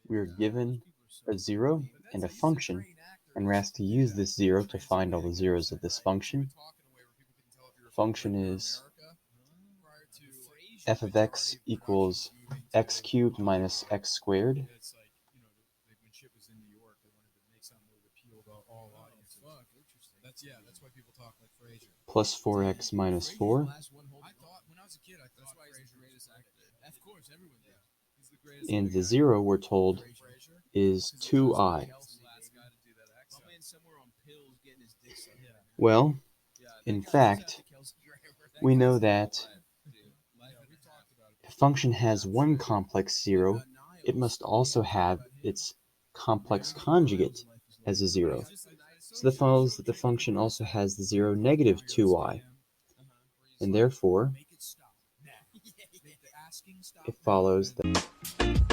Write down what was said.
we are given a 0 and a function, and we're asked to use this 0 to find all the zeros of this function. The function is f of x equals x cubed minus x squared plus 4x minus 4. And the 0, we're told, is 2I. Well, in fact, we know that if a function has one complex 0, it must also have its complex conjugate as a 0. So that follows that the function also has the 0 negative 2I. And therefore, it follows that